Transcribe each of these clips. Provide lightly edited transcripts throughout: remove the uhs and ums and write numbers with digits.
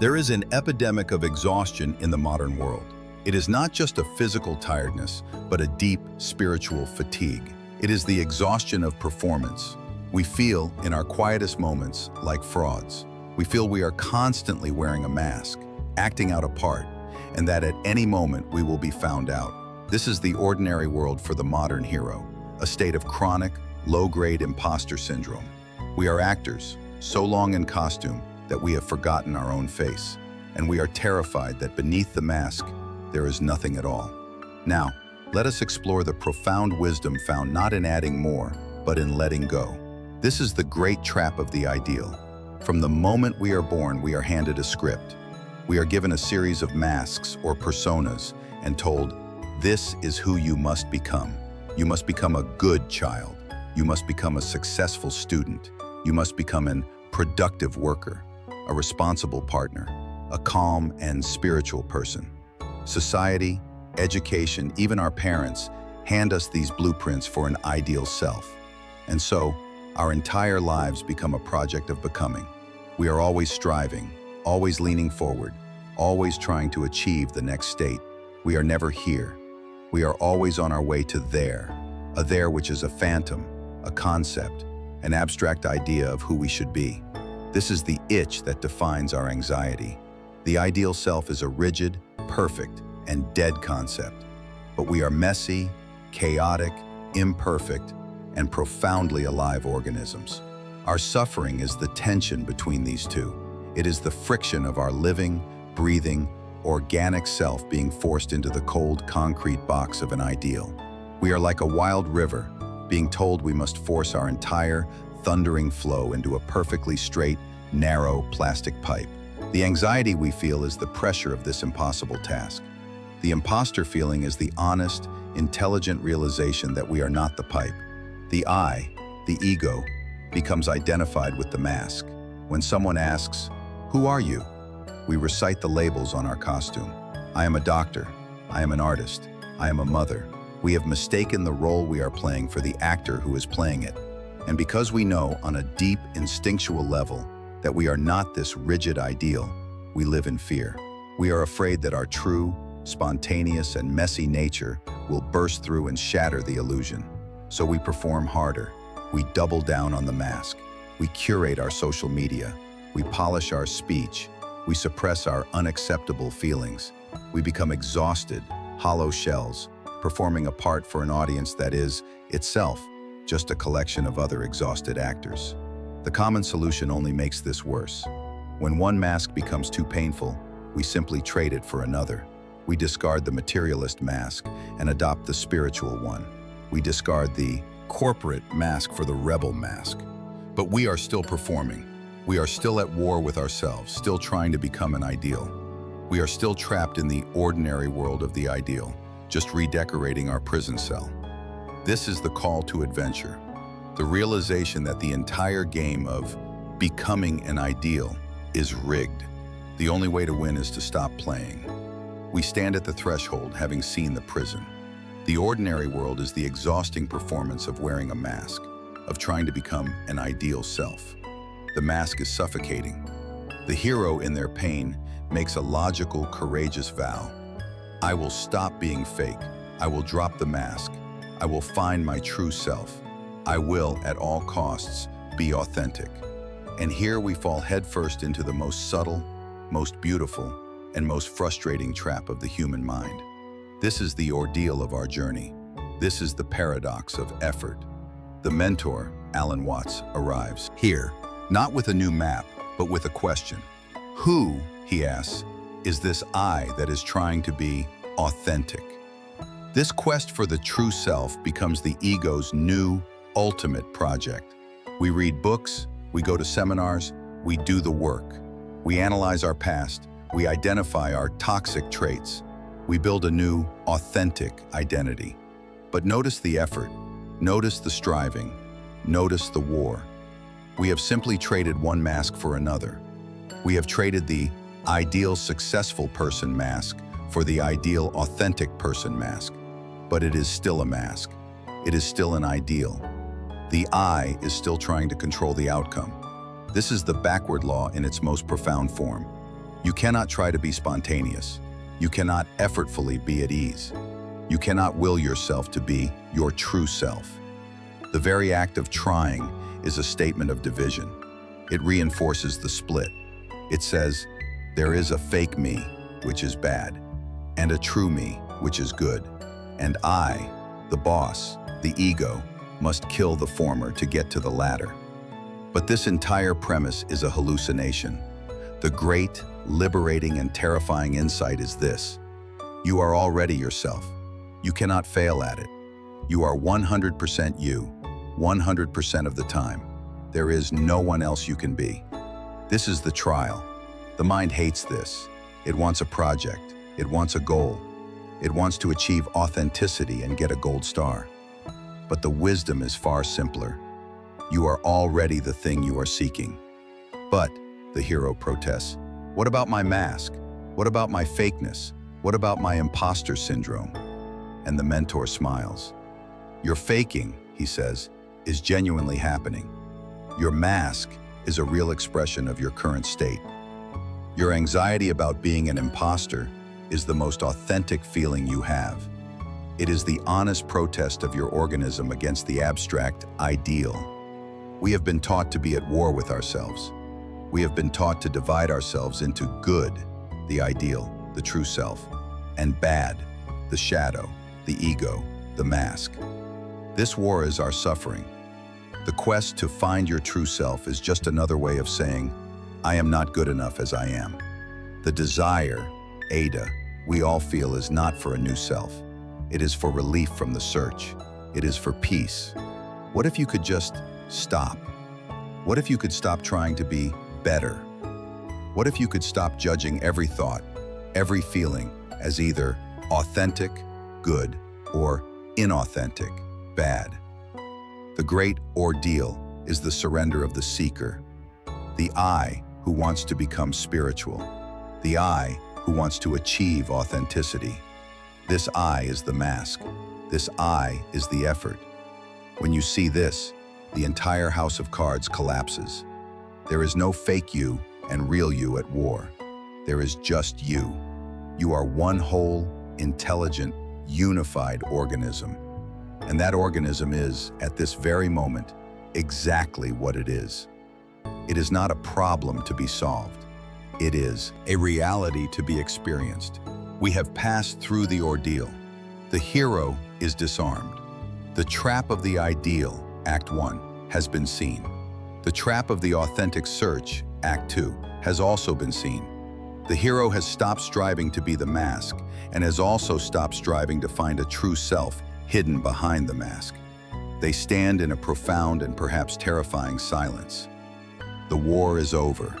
There is an epidemic of exhaustion in the modern world. It is not just a physical tiredness, but a deep spiritual fatigue. It is the exhaustion of performance. We feel, in our quietest moments, like frauds. We feel we are constantly wearing a mask, acting out a part, and that at any moment we will be found out. This is the ordinary world for the modern hero, a state of chronic, low-grade imposter syndrome. We are actors, so long in costume that we have forgotten our own face, and we are terrified that beneath the mask, there is nothing at all. Now, let us explore the profound wisdom found not in adding more, but in letting go. This is the great trap of the ideal. From the moment we are born, we are handed a script. We are given a series of masks or personas and told, this is who you must become. You must become a good child. You must become a successful student. You must become an productive worker, a responsible partner, a calm and spiritual person. Society, education, even our parents hand us these blueprints for an ideal self. And so, our entire lives become a project of becoming. We are always striving, always leaning forward, always trying to achieve the next state. We are never here. We are always on our way to there, a there which is a phantom, a concept, an abstract idea of who we should be. This is the itch that defines our anxiety. The ideal self is a rigid, perfect, and dead concept. But we are messy, chaotic, imperfect, and profoundly alive organisms. Our suffering is the tension between these two. It is the friction of our living, breathing, organic self being forced into the cold, concrete box of an ideal. We are like a wild river, being told we must force our entire, thundering flow into a perfectly straight, narrow plastic pipe. The anxiety we feel is the pressure of this impossible task. The imposter feeling is the honest, intelligent realization that we are not the pipe. The I, the ego, becomes identified with the mask. When someone asks, "Who are you?" we recite the labels on our costume. I am a doctor. I am an artist. I am a mother. We have mistaken the role we are playing for the actor who is playing it. And because we know on a deep, instinctual level that we are not this rigid ideal, we live in fear. We are afraid that our true, spontaneous, and messy nature will burst through and shatter the illusion. So we perform harder. We double down on the mask. We curate our social media. We polish our speech. We suppress our unacceptable feelings. We become exhausted, hollow shells, performing a part for an audience that is, itself, just a collection of other exhausted actors. The common solution only makes this worse. When one mask becomes too painful, we simply trade it for another. We discard the materialist mask and adopt the spiritual one. We discard the corporate mask for the rebel mask. But we are still performing. We are still at war with ourselves, still trying to become an ideal. We are still trapped in the ordinary world of the ideal, just redecorating our prison cell. This is the call to adventure, the realization that the entire game of becoming an ideal is rigged. The only way to win is to stop playing. We stand at the threshold, having seen the prison. The ordinary world is the exhausting performance of wearing a mask, of trying to become an ideal self. The mask is suffocating. The hero, in their pain, makes a logical, courageous vow. I will stop being fake. I will drop the mask. I will find my true self. I will, at all costs, be authentic. And here we fall headfirst into the most subtle, most beautiful, and most frustrating trap of the human mind. This is the ordeal of our journey. This is the paradox of effort. The mentor, Alanwatts, arrives here, not with a new map, but with a question. Who, he asks, is this I that is trying to be authentic? This quest for the true self becomes the ego's new, ultimate project. We read books, we go to seminars, we do the work. We analyze our past, we identify our toxic traits. We build a new, authentic identity. But notice the effort, notice the striving, notice the war. We have simply traded one mask for another. We have traded the ideal successful person mask for the ideal authentic person mask. But it is still a mask. It is still an ideal. The I is still trying to control the outcome. This is the backward law in its most profound form. You cannot try to be spontaneous. You cannot effortfully be at ease. You cannot will yourself to be your true self. The very act of trying is a statement of division. It reinforces the split. It says, there is a fake me, which is bad, and a true me, which is good. And I, the boss, the ego, must kill the former to get to the latter. But this entire premise is a hallucination. The great, liberating, and terrifying insight is this: you are already yourself. You cannot fail at it. You are 100% you, 100% of the time. There is no one else you can be. This is the trial. The mind hates this. It wants a project. It wants a goal. It wants to achieve authenticity and get a gold star. But the wisdom is far simpler. You are already the thing you are seeking. But, the hero protests, what about my mask? What about my fakeness? What about my imposter syndrome? And the mentor smiles. Your faking, he says, is genuinely happening. Your mask is a real expression of your current state. Your anxiety about being an imposter is the most authentic feeling you have. It is the honest protest of your organism against the abstract ideal. We have been taught to be at war with ourselves. We have been taught to divide ourselves into good, the ideal, the true self, and bad, the shadow, the ego, the mask. This war is our suffering. The quest to find your true self is just another way of saying, I am not good enough as I am. The desire, Ada, we all feel is not for a new self. It is for relief from the search. It is for peace. What if you could just stop? What if you could stop trying to be better? What if you could stop judging every thought, every feeling as either authentic, good, or inauthentic, bad? The great ordeal is the surrender of the seeker, the I who wants to become spiritual, the I who wants to achieve authenticity. This I is the mask. This I is the effort. When you see this, the entire house of cards collapses. There is no fake you and real you at war. There is just you. You are one whole, intelligent, unified organism. And that organism is, at this very moment, exactly what it is. It is not a problem to be solved. It is a reality to be experienced. We have passed through the ordeal. The hero is disarmed. The trap of the ideal, Act 1, has been seen. The trap of the authentic search, Act 2, has also been seen. The hero has stopped striving to be the mask and has also stopped striving to find a true self hidden behind the mask. They stand in a profound and perhaps terrifying silence. The war is over.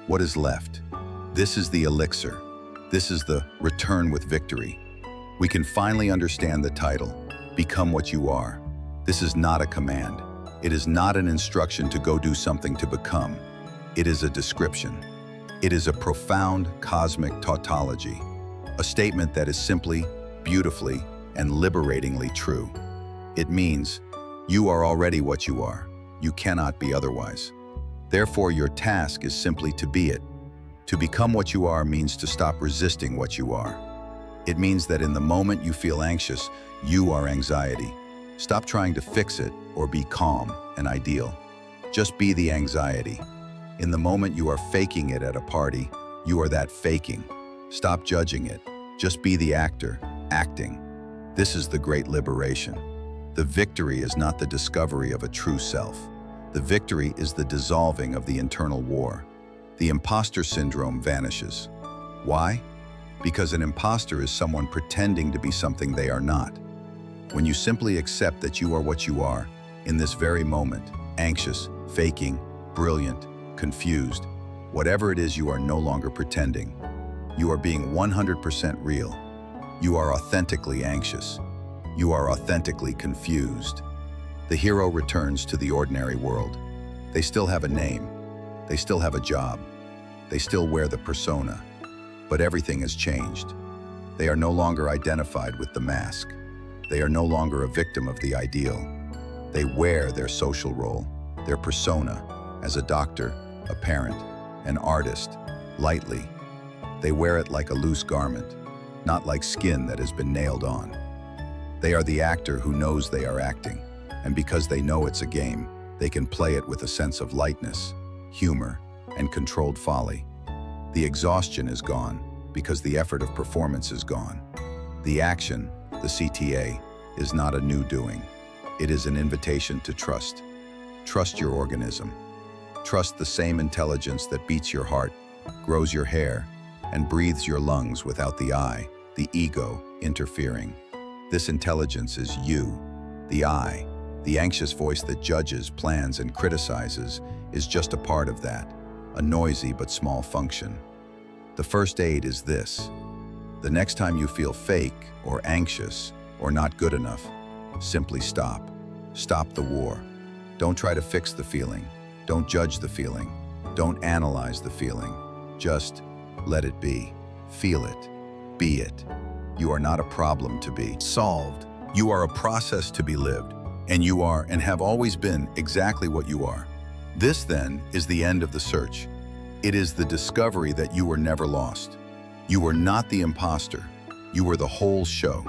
What is left? This is the elixir. This is the return with victory. We can finally understand the title, Become What You Are. This is not a command. It is not an instruction to go do something to become. It is a description. It is a profound cosmic tautology, a statement that is simply, beautifully, and liberatingly true. It means, you are already what you are. You cannot be otherwise. Therefore, your task is simply to be it. To become what you are means to stop resisting what you are. It means that in the moment you feel anxious, you are anxiety. Stop trying to fix it or be calm and ideal. Just be the anxiety. In the moment you are faking it at a party, you are that faking. Stop judging it. Just be the actor, acting. This is the great liberation. The victory is not the discovery of a true self. The victory is the dissolving of the internal war. The imposter syndrome vanishes. Why? Because an imposter is someone pretending to be something they are not. When you simply accept that you are what you are, in this very moment, anxious, faking, brilliant, confused, whatever it is, you are no longer pretending. You are being 100% real. You are authentically anxious. You are authentically confused. The hero returns to the ordinary world. They still have a name. They still have a job. They still wear the persona. But everything has changed. They are no longer identified with the mask. They are no longer a victim of the ideal. They wear their social role, their persona, as a doctor, a parent, an artist, lightly. They wear it like a loose garment, not like skin that has been nailed on. They are the actor who knows they are acting, and because they know it's a game, they can play it with a sense of lightness, humor, and controlled folly. The exhaustion is gone because the effort of performance is gone. The action, the CTA, is not a new doing. It is an invitation to trust. Trust your organism. Trust the same intelligence that beats your heart, grows your hair, and breathes your lungs without the I, the ego, interfering. This intelligence is you. The I, the anxious voice that judges, plans, and criticizes, is just a part of that, a noisy but small function. The first aid is this. The next time you feel fake or anxious or not good enough, simply stop. Stop the war. Don't try to fix the feeling. Don't judge the feeling. Don't analyze the feeling. Just let it be. Feel it. Be it. You are not a problem to be solved. You are a process to be lived. And you are and have always been exactly what you are. This, then, is the end of the search. It is the discovery that you were never lost. You were not the imposter. You were the whole show.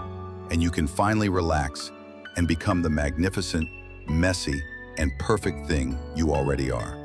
And you can finally relax and become the magnificent, messy, and perfect thing you already are.